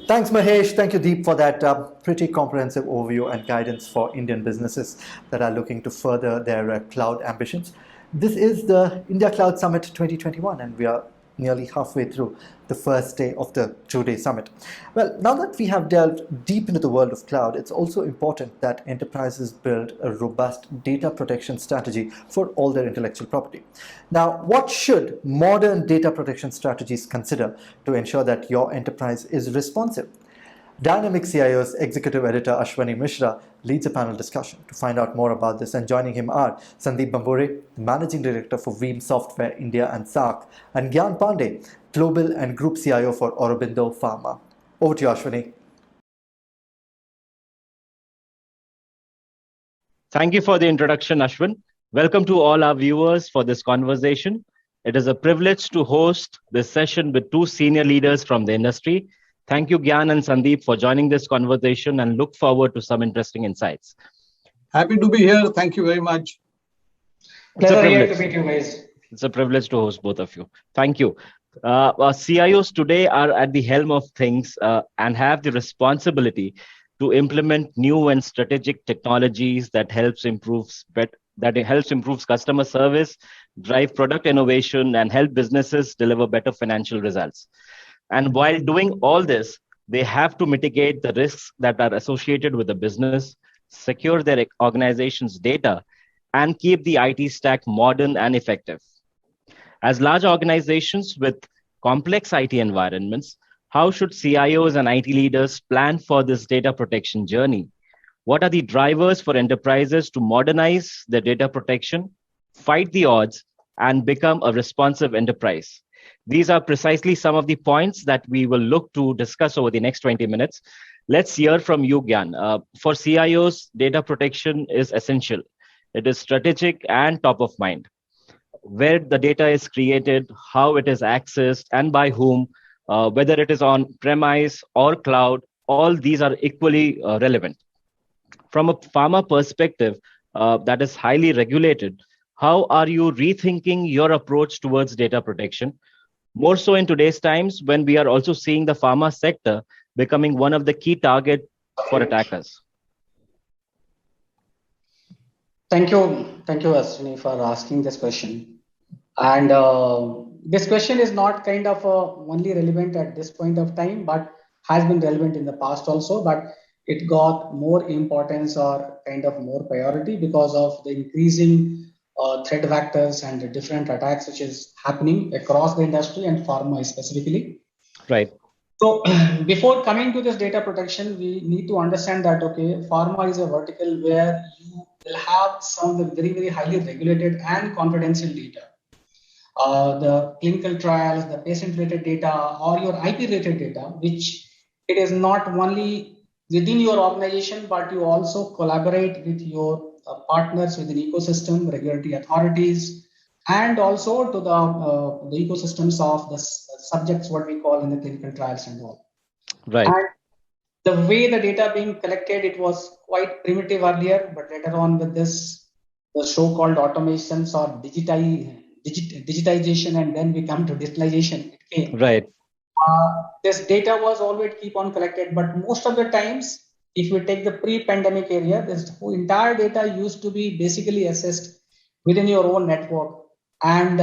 Thanks, Mahesh. Thank you, Deep, for that pretty comprehensive overview and guidance for Indian businesses that are looking to further their cloud ambitions. This is the India Cloud Summit 2021, and we are nearly halfway through the first day of the two-day summit. Well, now that we have delved deep into the world of cloud, it's also important that enterprises build a robust data protection strategy for all their intellectual property. Now, what should modern data protection strategies consider to ensure that your enterprise is responsive? Dynamic CIO's executive editor Ashwani Mishra leads a panel discussion. To find out more about this, and joining him are Sandeep Bambore, the managing director for Veeam Software India and SAARC, and Gyan Pandey, global and group CIO for Aurobindo Pharma. Over to you, Ashwani. Thank you for the introduction, Ashwin. Welcome to all our viewers for this conversation. It is a privilege to host this session with two senior leaders from the industry. Thank you, Gyan and Sandeep, for joining this conversation and look forward to some interesting insights. Happy to be here. Thank you very much. Pleasure here to meet you guys. It's a privilege to host both of you. Thank you. Our CIOs today are at the helm of things and have the responsibility to implement new and strategic technologies that helps improves customer service, drive product innovation, and help businesses deliver better financial results. And while doing all this, they have to mitigate the risks that are associated with the business, secure their organization's data, and keep the IT stack modern and effective. As large organizations with complex IT environments, how should CIOs and IT leaders plan for this data protection journey? What are the drivers for enterprises to modernize their data protection, fight the odds, and become a responsive enterprise? These are precisely some of the points that we will look to discuss over the next 20 minutes. Let's hear from you, Gyan. For CIOs, data protection is essential. It is strategic and top of mind. Where the data is created, how it is accessed, and by whom, whether it is on premise or cloud, all these are equally relevant. From a pharma perspective that is highly regulated, how are you rethinking your approach towards data protection? More so in today's times when we are also seeing the pharma sector becoming one of the key targets for attackers. Thank you, Ashwini, for asking this question. And this question is not kind of only relevant at this point of time, but has been relevant in the past also. But it got more importance or kind of more priority because of the increasing threat vectors and the different attacks which is happening across the industry and pharma specifically. Right. So before coming to this data protection, we need to understand that, okay, pharma is a vertical where you will have some of the very, very highly regulated and confidential data. The clinical trials, the patient-related data, or your IP-related data, which it is not only within your organization, but you also collaborate with your partners within ecosystem, regulatory authorities, and also to the ecosystems of the subjects, what we call in the clinical trials and all. Right. And the way the data being collected, it was quite primitive earlier, but later on with this, the so-called automations or digitization, and then we come to digitalization, it came. Right. This data was always keep on collected, but most of the times, if you take the pre-pandemic area, this entire data used to be basically assessed within your own network, and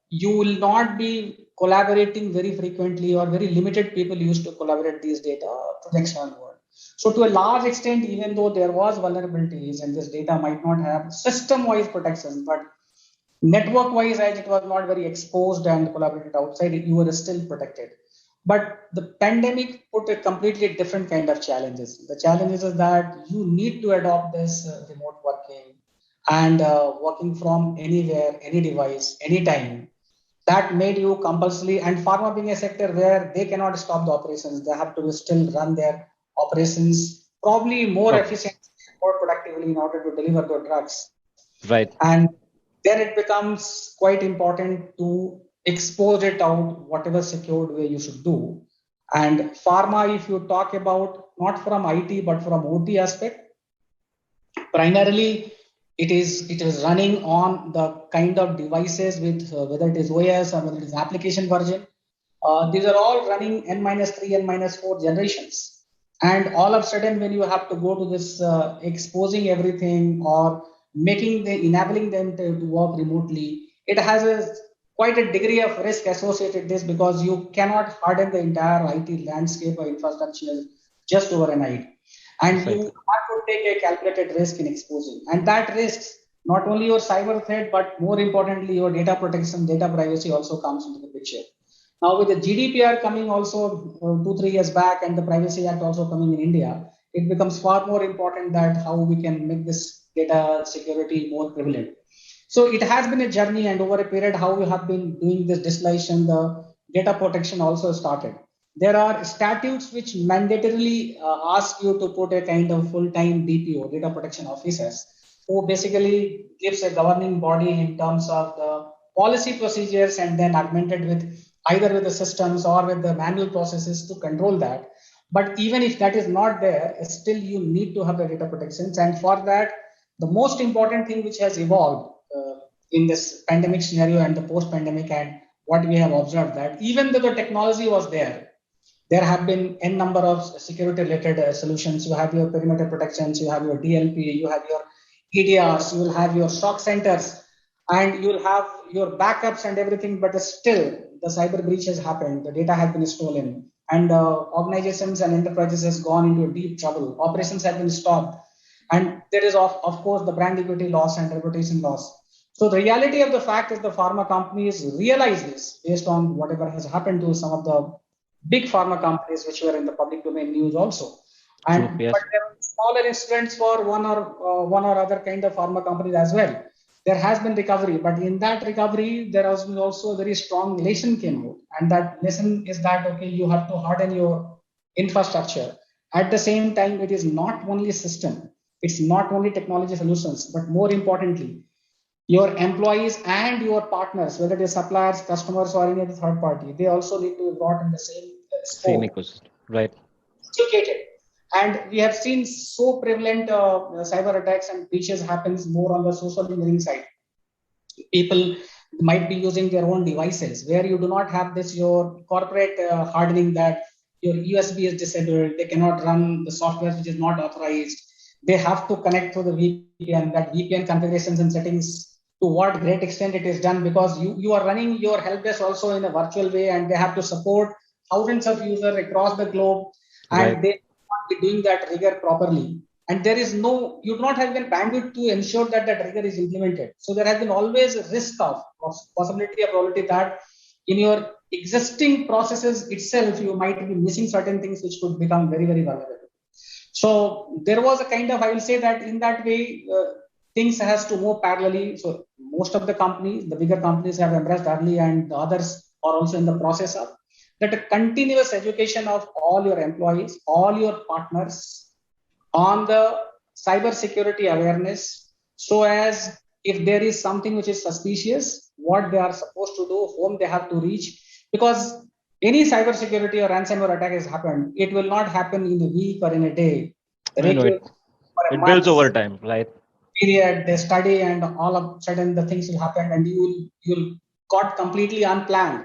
you will not be collaborating very frequently, or very limited people used to collaborate these data to the external world. So to a large extent, even though there was vulnerabilities and this data might not have system-wise protection, but network-wise, as it was not very exposed and collaborated outside, you were still protected. But the pandemic put a completely different kind of challenges. The challenges is that you need to adopt this remote working and working from anywhere, any device, anytime. That made you compulsory, and pharma being a sector where they cannot stop the operations, they have to still run their operations probably more efficiently, more productively in order to deliver the drugs. Right. And then it becomes quite important to expose it out, whatever secured way you should do. And pharma, if you talk about not from IT but from OT aspect, primarily it is running on the kind of devices with whether it is OS or whether it is application version. These are all running N-3, N-4 generations. And all of a sudden, when you have to go to this exposing everything or enabling them to work remotely, it has quite a degree of risk associated with this, because you cannot harden the entire IT landscape or infrastructure just overnight. And you have to take a calculated risk in exposing. And that risks not only your cyber threat, but more importantly, your data protection, data privacy also comes into the picture. Now, with the GDPR coming also 2-3 years back, and the Privacy Act also coming in India, it becomes far more important that how we can make this data security more prevalent. So it has been a journey, and over a period, how we have been doing this distillation, the data protection also started. There are statutes which mandatorily ask you to put a kind of full-time DPO, data protection officers, who basically gives a governing body in terms of the policy procedures, and then augmented with either with the systems or with the manual processes to control that. But even if that is not there, still you need to have the data protections. And for that, the most important thing which has evolved in this pandemic scenario and the post-pandemic, and what we have observed, that even though the technology was there have been n number of security-related solutions. You have your perimeter protections, you have your DLP, you have your EDRs, you will have your SOC centers, and you will have your backups and everything. But still, the cyber breach has happened. The data has been stolen, and organizations and enterprises has gone into deep trouble. Operations have been stopped, and there is of course the brand equity loss and reputation loss. So the reality of the fact is the pharma companies realize this based on whatever has happened to some of the big pharma companies which were in the public domain news also. And True, yes. but there are smaller incidents for one or other kind of pharma companies as well. There has been recovery, but in that recovery, there has been also a very strong lesson came out. And that lesson is that, okay, you have to harden your infrastructure. At the same time, it is not only system, it's not only technology solutions, but more importantly, your employees and your partners, whether it is suppliers, customers, or any other third party, they also need to be brought in the same Same scope, ecosystem, right? educated. And we have seen so prevalent cyber attacks and breaches happens more on the social engineering side. People might be using their own devices where you do not have this your corporate hardening, that your USB is disabled, they cannot run the software which is not authorized. They have to connect through the VPN. That VPN configurations and settings, to what great extent it is done, because you are running your help desk also in a virtual way, and they have to support thousands of users across the globe, and Right. they not be doing that rigor properly. And there is no, you do not have even bandwidth to ensure that that rigor is implemented. So there has been always a risk of possibility of probability that in your existing processes itself, you might be missing certain things which could become very, very vulnerable. So there was a kind of, I will say that in that way, things has to move parallelly. So most of the companies, the bigger companies have embraced early, and the others are also in the process of that. A continuous education of all your employees, all your partners on the cyber security awareness, so as if there is something which is suspicious, what they are supposed to do, whom they have to reach. Because any cyber security or ransomware attack has happened, it will not happen in a week or in a day. I know it. For a It month, builds over time, right? period, they study, and all of a sudden the things will happen, and you'll got completely unplanned.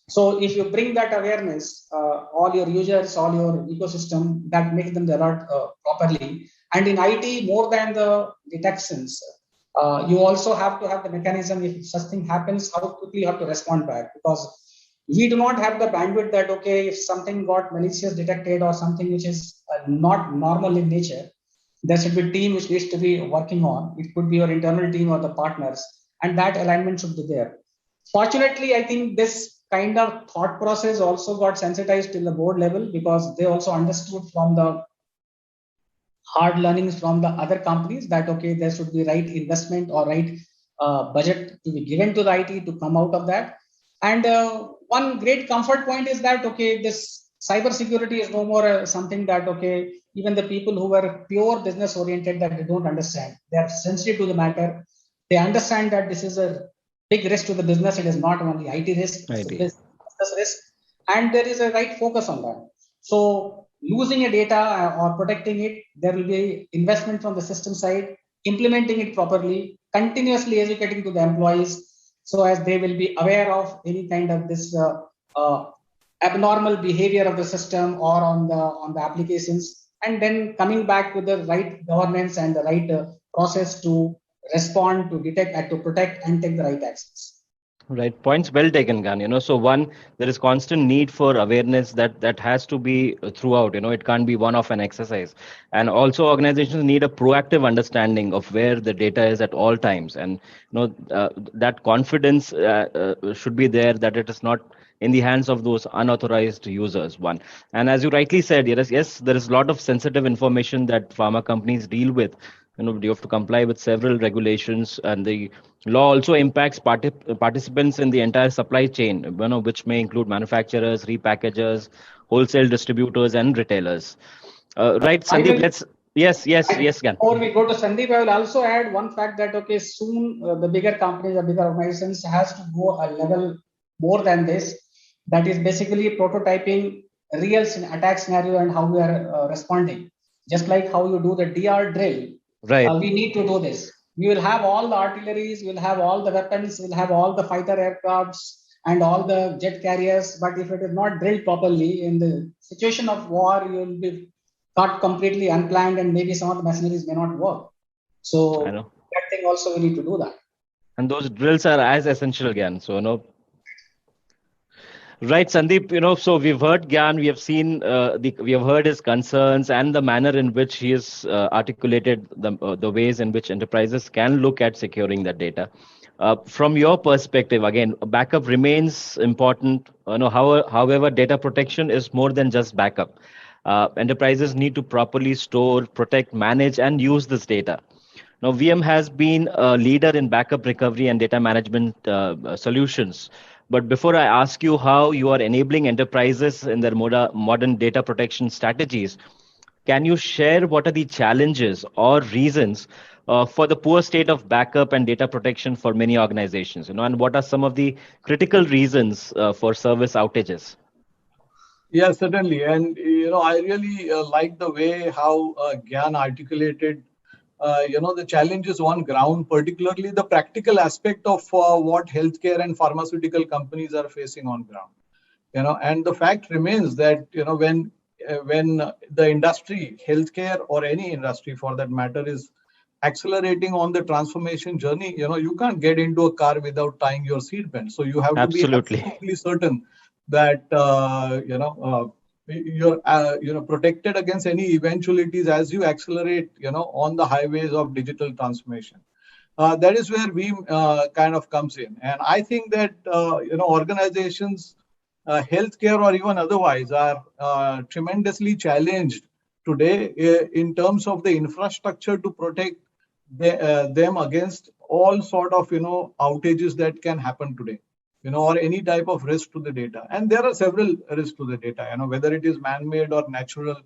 So if you bring that awareness, all your users, all your ecosystem, that makes them alert properly. And in IT, more than the detections, you also have to have the mechanism. If such thing happens, how quickly you have to respond back, because we do not have the bandwidth that, okay, if something got malicious detected or something which is not normal in nature, there should be a team which needs to be working on. It could be your internal team or the partners, and that alignment should be there. Fortunately, I think this kind of thought process also got sensitized in the board level, because they also understood from the hard learnings from the other companies that, okay, there should be right investment or right budget to be given to the IT to come out of that. And one great comfort point is that, okay, this cyber security is no more something that, okay, even the people who were pure business oriented, that they don't understand, they are sensitive to the matter. They understand that this is a big risk to the business. It is not only IT risk, it's a business risk, and there is a right focus on that. So losing a data or protecting it, there will be investment from the system side, implementing it properly, continuously educating to the employees, so as they will be aware of any kind of this abnormal behavior of the system or on the applications, and then coming back with the right governance and the right process to respond, to detect, and to protect, and take the right actions. Right. Points well taken, Gan. So one, there is constant need for awareness that has to be throughout. It can't be one of an exercise. And also, organizations need a proactive understanding of where the data is at all times, and that confidence should be there that it is not in the hands of those unauthorized users. One, and as you rightly said, yes, there is a lot of sensitive information that pharma companies deal with. You have to comply with several regulations, and the law also impacts participants in the entire supply chain, which may include manufacturers, repackagers, wholesale distributors, and retailers. Right, Sandeep, yes, Gan. Before we go to Sandeep, I will also add one fact that, okay, soon the bigger companies, the bigger organizations has to go a level more than this. That is basically prototyping real attack scenario and how we are responding. Just like how you do the DR drill, right? We need to do this. We will have all the artilleries, we'll have all the weapons, we'll have all the fighter aircrafts and all the jet carriers. But if it is not drilled properly, in the situation of war, you will be caught completely unplanned, and maybe some of the machineries may not work. So that thing also we need to do that. And those drills are as essential again. So right, Sandeep, so we've heard Gyan, we have seen, we have heard his concerns and the manner in which he has articulated the ways in which enterprises can look at securing that data. From your perspective, again, backup remains important. However, data protection is more than just backup. Enterprises need to properly store, protect, manage, and use this data. Now, VM has been a leader in backup recovery and data management solutions. But before I ask you how you are enabling enterprises in their modern data protection strategies, can you share what are the challenges or reasons for the poor state of backup and data protection for many organizations? And what are some of the critical reasons for service outages? Yeah, certainly. And, I really like the way how Gyan articulated the challenges on ground, particularly the practical aspect of what healthcare and pharmaceutical companies are facing on ground. And the fact remains that when the industry, healthcare or any industry for that matter, is accelerating on the transformation journey, you can't get into a car without tying your seatbelt. So you have to be absolutely certain that you're protected against any eventualities as you accelerate on the highways of digital transformation. That is where we kind of comes in, and I think that organizations, healthcare or even otherwise, are tremendously challenged today in terms of the infrastructure to protect them against all sort of outages that can happen today. Or any type of risk to the data. And there are several risks to the data, whether it is man-made or natural.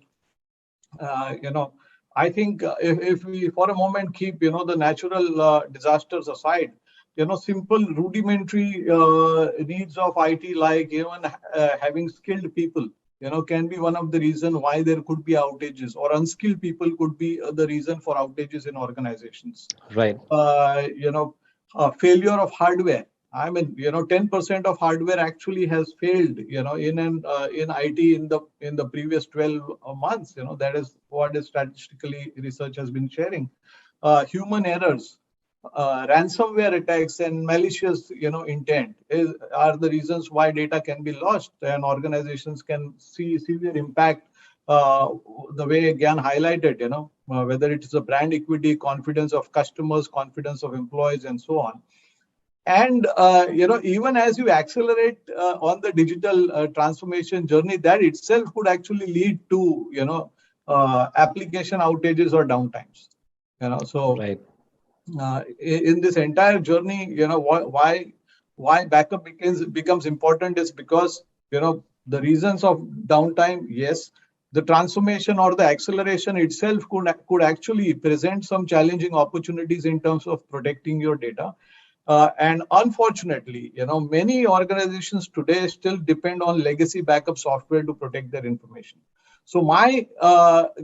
I think if we for a moment keep, the natural disasters aside, simple rudimentary needs of IT, like even having skilled people, can be one of the reasons why there could be outages, or unskilled people could be the reason for outages in organizations. Right. Failure of hardware. I mean, 10% of hardware actually has failed, in IT in the previous 12 months. That is what is statistically research has been sharing. Human errors, ransomware attacks, and malicious, intent are the reasons why data can be lost, and organizations can see severe impact. The way Gyan highlighted, whether it is a brand equity, confidence of customers, confidence of employees, and so on. And, even as you accelerate on the digital transformation journey, that itself could actually lead to, application outages or downtimes. So right. In this entire journey, why backup becomes important is because, the reasons of downtime, yes, the transformation or the acceleration itself could actually present some challenging opportunities in terms of protecting your data. And unfortunately, many organizations today still depend on legacy backup software to protect their information. So my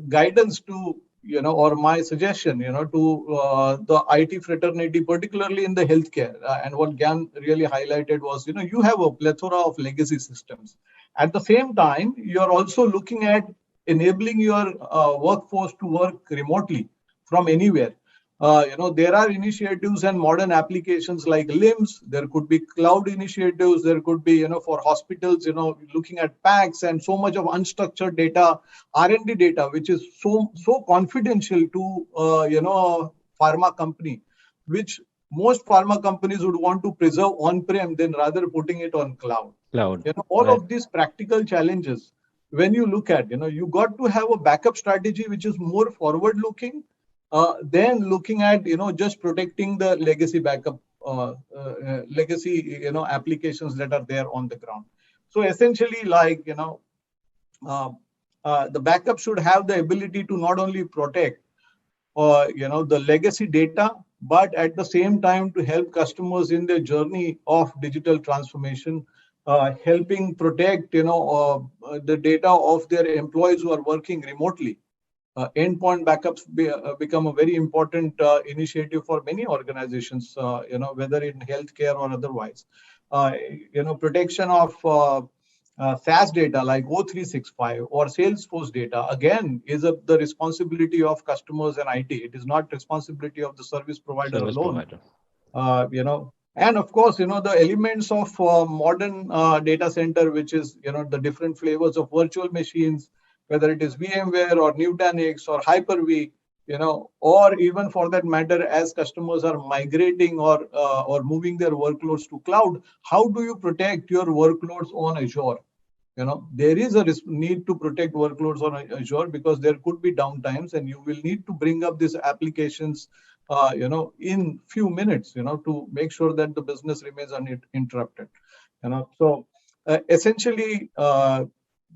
guidance to, or my suggestion, to the IT fraternity, particularly in the healthcare, and what Gyan really highlighted was, you have a plethora of legacy systems. At the same time, you're also looking at enabling your workforce to work remotely from anywhere. There are initiatives and modern applications like LIMS. There could be cloud initiatives. There could be, for hospitals, looking at PACS and so much of unstructured data, R&D data, which is so confidential to, a pharma company, which most pharma companies would want to preserve on-prem than rather putting it on cloud. All right. of these practical challenges, when you look at, you got to have a backup strategy which is more forward-looking than looking at, just protecting the legacy backup, legacy, applications that are there on the ground. So essentially, like, the backup should have the ability to not only protect, the legacy data, but at the same time to help customers in their journey of digital transformation, helping protect, the data of their employees who are working remotely. Endpoint backups become a very important initiative for many organizations, whether in healthcare or otherwise. Protection of SaaS data like O365 or Salesforce data, again, is the responsibility of customers and IT. It is not responsibility of the service provider alone. And of course, the elements of modern data center, which is, the different flavors of virtual machines, whether it is VMware or Nutanix or Hyper-V, or even for that matter, as customers are migrating or moving their workloads to cloud, how do you protect your workloads on Azure? There is a need to protect workloads on Azure because there could be downtimes, and you will need to bring up these applications, in few minutes, to make sure that the business remains uninterrupted. So essentially,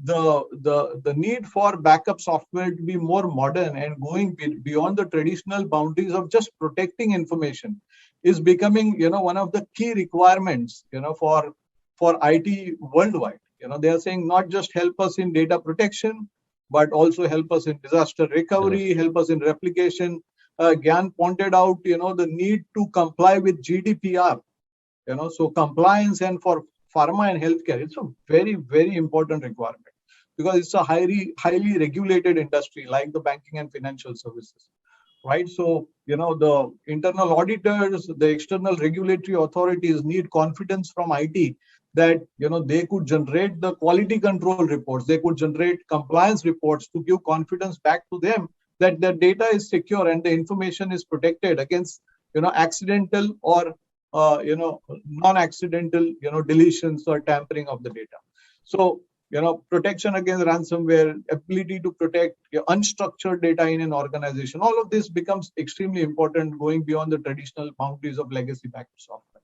the need for backup software to be more modern and going beyond the traditional boundaries of just protecting information is becoming, one of the key requirements, for IT worldwide. They are saying not just help us in data protection, but also help us in disaster recovery, help us in replication. Gyan pointed out, the need to comply with GDPR. So compliance, and for pharma and healthcare, it's a very, very important requirement because it's a highly regulated industry like the banking and financial services, right? So, the internal auditors, the external regulatory authorities need confidence from IT that, they could generate the quality control reports, they could generate compliance reports to give confidence back to them that the data is secure and the information is protected against, accidental or non-accidental, deletions or tampering of the data. So, protection against ransomware, ability to protect your unstructured data in an organization, all of this becomes extremely important going beyond the traditional boundaries of legacy backup software.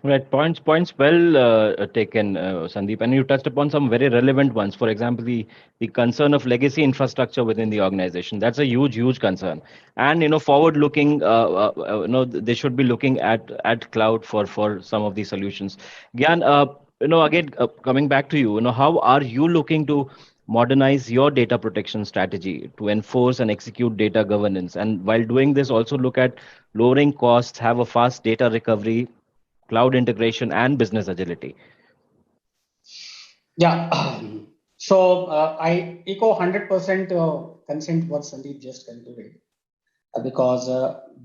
Right, points well taken, Sandeep, and you touched upon some very relevant ones. For example, the concern of legacy infrastructure within the organization. That's a huge concern. And forward looking, they should be looking at cloud for some of these solutions. Gyan, again coming back to you, how are you looking to modernize your data protection strategy to enforce and execute data governance, and while doing this, also look at lowering costs, have a fast data recovery, cloud integration, and business agility? Yeah. So I echo 100% consent what Sandeep just concluded, because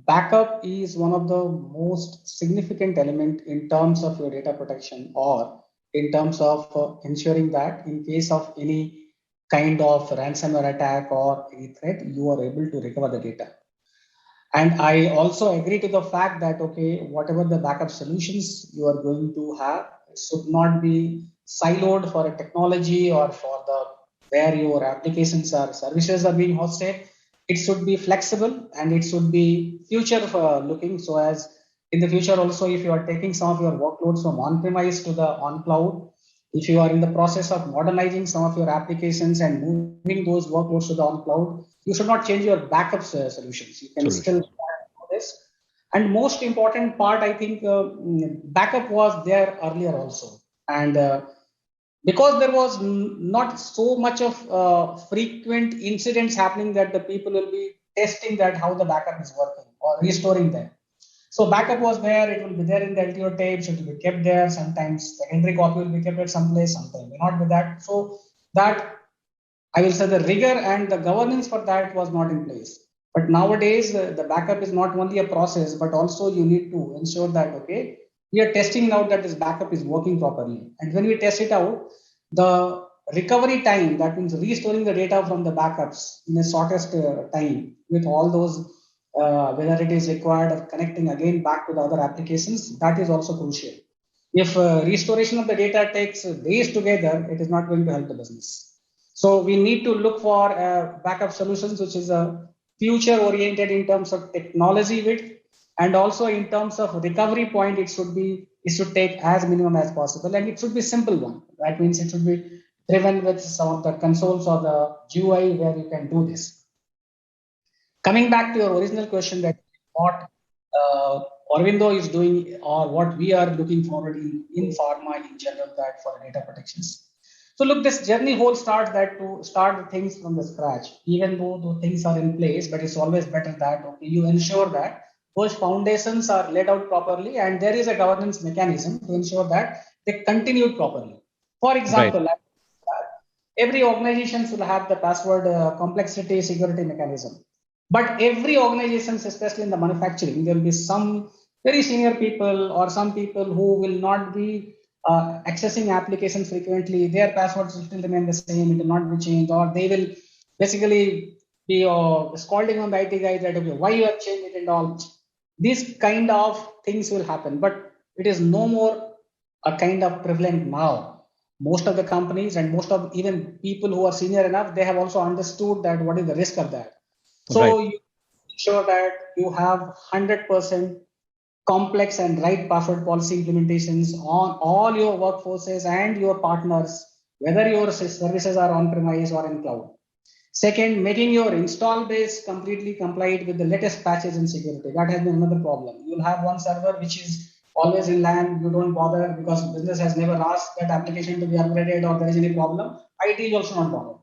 backup is one of the most significant element in terms of your data protection, or in terms of ensuring that in case of any kind of ransomware attack or any threat, you are able to recover the data. And I also agree to the fact that, okay, whatever the backup solutions you are going to have, it should not be siloed for a technology or for the where your applications or services are being hosted. It should be flexible and it should be future looking. So as in the future also, if you are taking some of your workloads from on-premise to the on-cloud, if you are in the process of modernizing some of your applications and moving those workloads to the on-cloud, you should not change your backup solutions. You can still do this. And most important part, I think, backup was there earlier also. And because there was not so much of frequent incidents happening that the people will be testing that how the backup is working or restoring them. So backup was there, it will be there in the LTO tapes, it will be kept there. Sometimes secondary copy will be kept at some place, sometimes may not be that. So that, I will say, the rigor and the governance for that was not in place. But nowadays, the backup is not only a process, but also you need to ensure that, okay, we are testing out that this backup is working properly. And when we test it out, the recovery time, that means restoring the data from the backups in the shortest time with all those, whether it is required of connecting again back to the other applications, that is also crucial. If restoration of the data takes days together, it is not going to help the business. So we need to look for backup solutions, which is a future oriented in terms of technology width, and also in terms of recovery point, it should take as minimum as possible, and it should be simple one. That means it should be driven with some of the consoles or the GUI where you can do this. Coming back to your original question, that what Aurobindo is doing or what we are looking forward in pharma in general, that for data protections. So look, this journey whole starts that to start things from the scratch, even though the things are in place, but it's always better that, okay, you ensure that those foundations are laid out properly and there is a governance mechanism to ensure that they continue properly. For example, Right. every organization should have the password complexity security mechanism. But every organization, especially in the manufacturing, there will be some very senior people or some people who will not be accessing applications frequently. Their passwords will still remain the same. It will not be changed, or they will basically be scolding on the IT guys that, okay, why you have changed it and all. These kind of things will happen, but it is no more a kind of prevalent now. Most of the companies and most of even people who are senior enough, they have also understood that what is the risk of that. So Right. you ensure that you have 100% complex and right password policy implementations on all your workforces and your partners, whether your services are on-premise or in cloud. Second, making your install base completely compliant with the latest patches in security. That has been another problem. You'll have one server which is always in LAN. You don't bother because business has never asked that application to be upgraded or there is any problem. IT is also not bothered.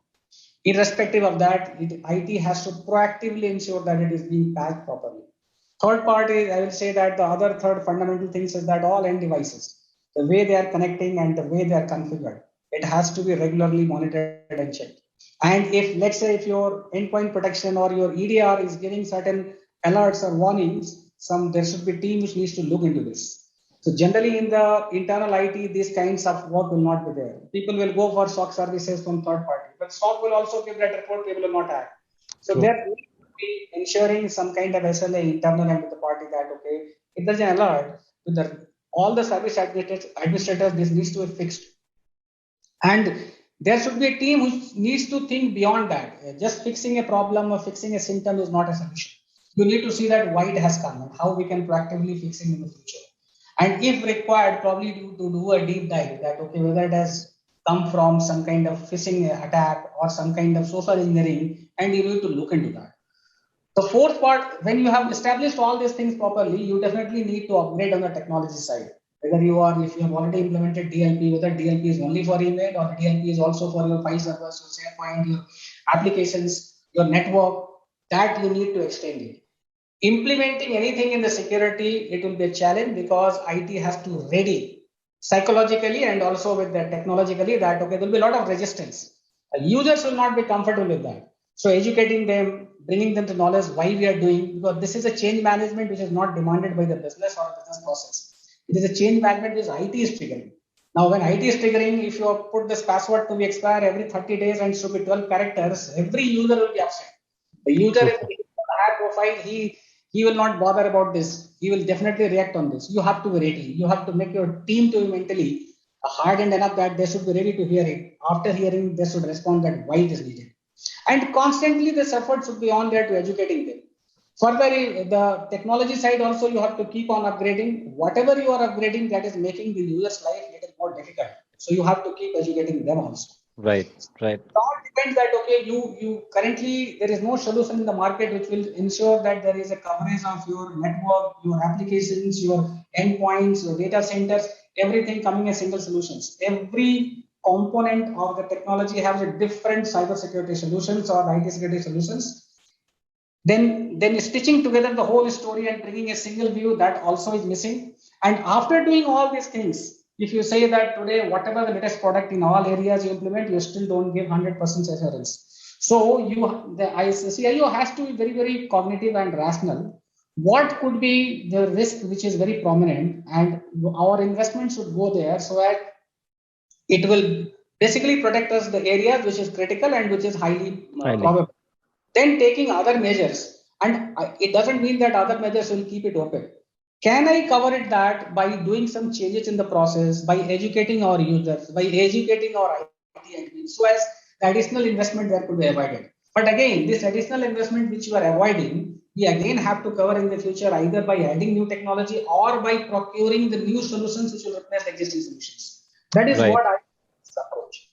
Irrespective of that, IT has to proactively ensure that it is being patched properly. Third part is, I will say that the other third fundamental things is that all end devices, the way they are connecting and the way they are configured, it has to be regularly monitored and checked. And if, let's say, if your endpoint protection or your EDR is giving certain alerts or warnings, there should be a team which needs to look into this. So generally in the internal IT, these kinds of work will not be there. People will go for SOC services from third party, but SOC will also give that report, people will not act. So True. there needs to be ensuring some kind of SLA internal and with the party that, okay, if there's an alert, with all the service administrators, this needs to be fixed. And there should be a team who needs to think beyond that. Just fixing a problem or fixing a symptom is not a solution. You need to see that why it has come and how we can proactively fix it in the future. And if required, probably to do a deep dive that, okay, whether it has come from some kind of phishing attack or some kind of social engineering, and you need to look into that. The fourth part, when you have established all these things properly, you definitely need to upgrade on the technology side. Whether if you have already implemented DLP, whether DLP is only for email or DLP is also for your file servers, your SharePoint, your applications, your network, that you need to extend it. Implementing anything in the security, it will be a challenge because IT has to ready psychologically and also with the technologically that, okay, there will be a lot of resistance. Users will not be comfortable with that. So educating them, bringing them to knowledge why we are doing, because this is a change management which is not demanded by the business or business process. It is a change management which IT is triggering. Now, when IT is triggering, if you put this password to be expire every 30 days and should be 12 characters, every user will be upset. The user is high profile, he will not bother about this. He will definitely react on this. You have to be ready. You have to make your team to be mentally hardened enough that they should be ready to hear it. After hearing, they should respond that why it is needed. And constantly this effort should be on there to educating them. Further, the technology side also you have to keep on upgrading. Whatever you are upgrading, that is making the user's life a little more difficult. So you have to keep educating them also. Right. It all depends that, okay, you currently there is no solution in the market which will ensure that there is a coverage of your network, your applications, your endpoints, your data centers, everything coming as single solutions. Every component of the technology has a different cybersecurity solutions or IT security solutions. then stitching together the whole story and bringing a single view, that also is missing. And after doing all these things, if you say that today whatever the latest product in all areas you implement, you still don't give 100% assurance. So the CIO has to be very, very cognitive and rational. What could be the risk which is very prominent, and our investment should go there so that it will basically protect us the areas which is critical and which is highly probable. Then taking other measures, and it doesn't mean that other measures will keep it open. Can I cover it that by doing some changes in the process, by educating our users, by educating our IT admins, so as the additional investment that could be avoided. But again, this additional investment which you are avoiding, we again have to cover in the future either by adding new technology or by procuring the new solutions which will replace existing solutions. That is what I approach.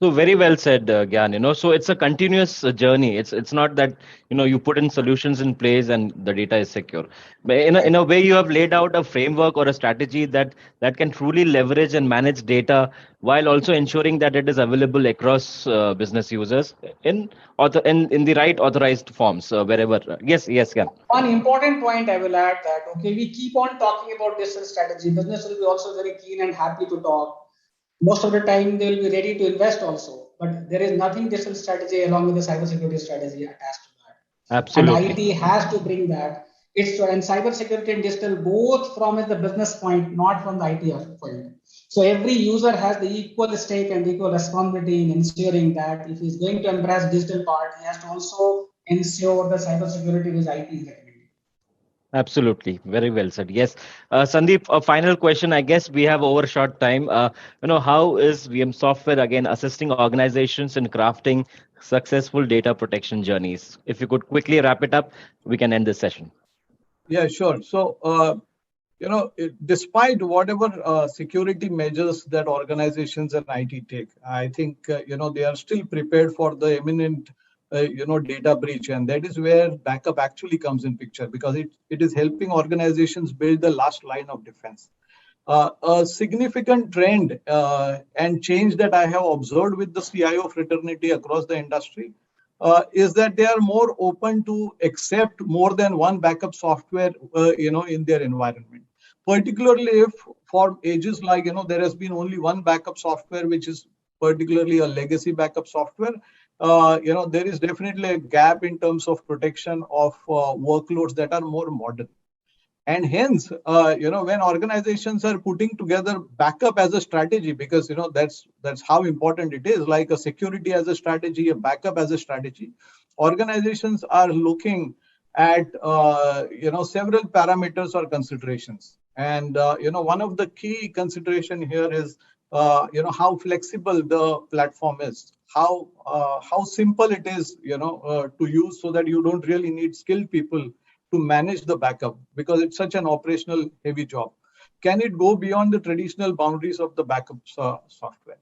So very well said, Gyan. So it's a continuous journey. It's not that you put in solutions in place and the data is secure. But in a way, you have laid out a framework or a strategy that can truly leverage and manage data while also ensuring that it is available across business users in the right authorized forms wherever. Yes, Gyan. One important point I will add that we keep on talking about digital strategy. Business will be also very keen and happy to talk. Most of the time they will be ready to invest also, but there is nothing digital strategy along with the cybersecurity strategy attached to that. Absolutely. And IT has to bring that. And cybersecurity and digital both from the business point, not from the IT point. So every user has the equal stake and equal responsibility in ensuring that if he's going to embrace digital part, he has to also ensure the cybersecurity with IT is recommended. Absolutely. Very well said. Yes. Sandeep, a final question. I guess we have overshot time. How is VM Software again assisting organizations in crafting successful data protection journeys? If you could quickly wrap it up, we can end this session. Yeah, sure. So, despite whatever security measures that organizations and IT take, I think, they are still prepared for the imminent data breach, and that is where backup actually comes in picture, because it is helping organizations build the last line of defense. A significant trend and change that I have observed with the CIO fraternity across the industry is that they are more open to accept more than one backup software, in their environment. Particularly if for ages like, there has been only one backup software, which is particularly a legacy backup software. There is definitely a gap in terms of protection of workloads that are more modern. And hence, when organizations are putting together backup as a strategy, because, that's how important it is, like a security as a strategy, a backup as a strategy, organizations are looking at, several parameters or considerations. And, one of the key consideration here is, how flexible the platform is, how simple it is, to use, so that you don't really need skilled people to manage the backup, because it's such an operational heavy job. Can it go beyond the traditional boundaries of the backup software?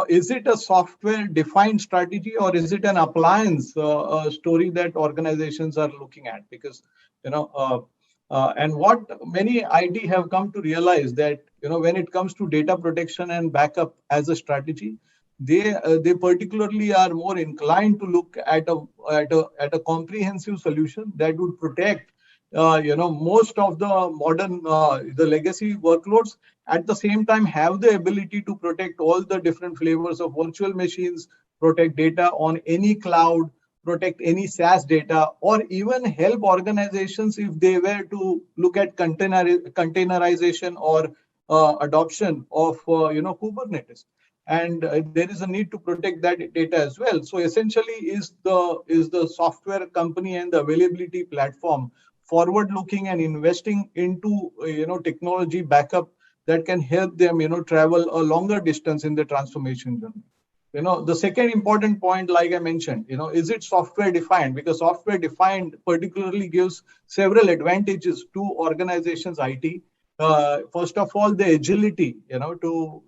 Is it a software defined strategy, or is it an appliance story that organizations are looking at? Because, and what many IT have come to realize that, when it comes to data protection and backup as a strategy, they particularly are more inclined to look at a comprehensive solution that would protect most of the modern the legacy workloads, at the same time have the ability to protect all the different flavors of virtual machines, protect data on any cloud, protect any SaaS data, or even help organizations if they were to look at containerization or adoption of Kubernetes. And there is a need to protect that data as well. So essentially, is the software company and the availability platform forward-looking and investing into technology backup that can help them travel a longer distance in the transformation journey. The second important point, like I mentioned, is it software defined? Because software defined particularly gives several advantages to organizations IT. First of all, the agility, to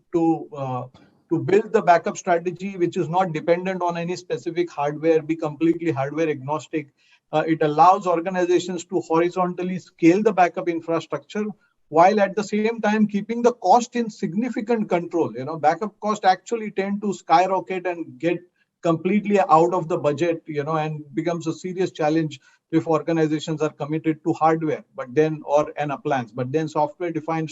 build the backup strategy, which is not dependent on any specific hardware, be completely hardware agnostic. It allows organizations to horizontally scale the backup infrastructure, while at the same time keeping the cost in significant control. Backup cost actually tend to skyrocket and get completely out of the budget, and becomes a serious challenge if organizations are committed to hardware, or an appliance. But then software defined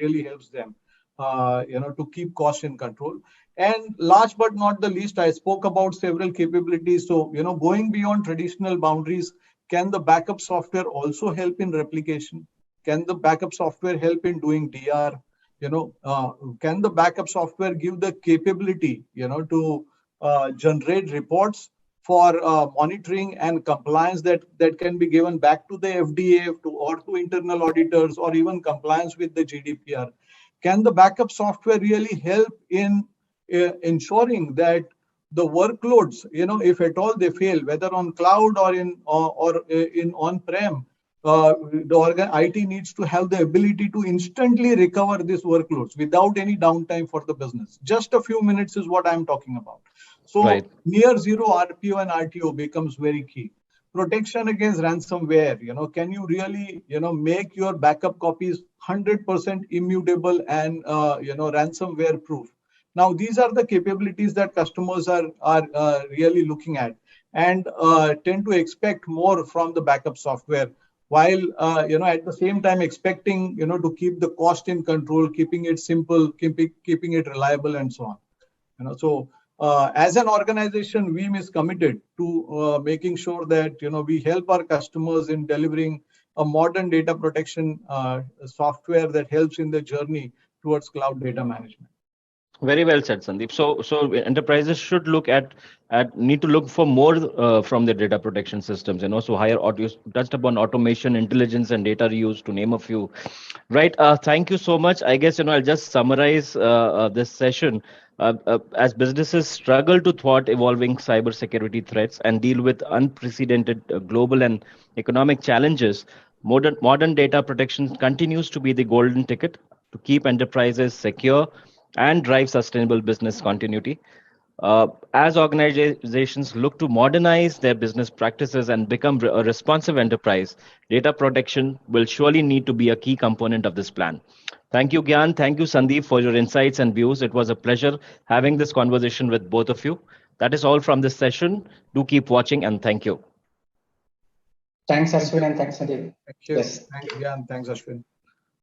really helps them, to keep costs in control. And last but not the least, I spoke about several capabilities. So, going beyond traditional boundaries, can the backup software also help in replication? Can the backup software help in doing DR? Can the backup software give the capability, to generate reports for monitoring and compliance that can be given back to the FDA or to internal auditors, or even compliance with the GDPR? Can the backup software really help in ensuring that the workloads, if at all they fail, whether on cloud or in on-prem, the IT needs to have the ability to instantly recover these workloads without any downtime for the business. Just a few minutes is what I'm talking about. So Right. near zero RPO and RTO becomes very key. Protection against ransomware, can you really, make your backup copies 100% immutable and, ransomware proof? Now, these are the capabilities that customers are really looking at, and tend to expect more from the backup software, while at the same time expecting to keep the cost in control, keeping it simple, keeping it reliable, and so on. So as an organization, we is committed to making sure that we help our customers in delivering a modern data protection software that helps in the journey towards cloud data management. Very well said, Sandeep. So enterprises should need to look for more from their data protection systems. So higher audio touched upon automation, intelligence, and data reuse, to name a few. Right. Thank you so much. I guess I'll just summarize this session. As businesses struggle to thwart evolving cybersecurity threats and deal with unprecedented global and economic challenges, modern data protection continues to be the golden ticket to keep enterprises secure and drive sustainable business continuity. As organizations look to modernize their business practices and become a responsive enterprise, data protection will surely need to be a key component of this plan. Thank you, Gyan. Thank you, Sandeep, for your insights and views. It was a pleasure having this conversation with both of you. That is all from this session. Do keep watching, and thank you. Thanks, Ashwin, and thanks, Sandeep. Thank you. Yes. Thanks, Gyan. Thanks, Ashwin.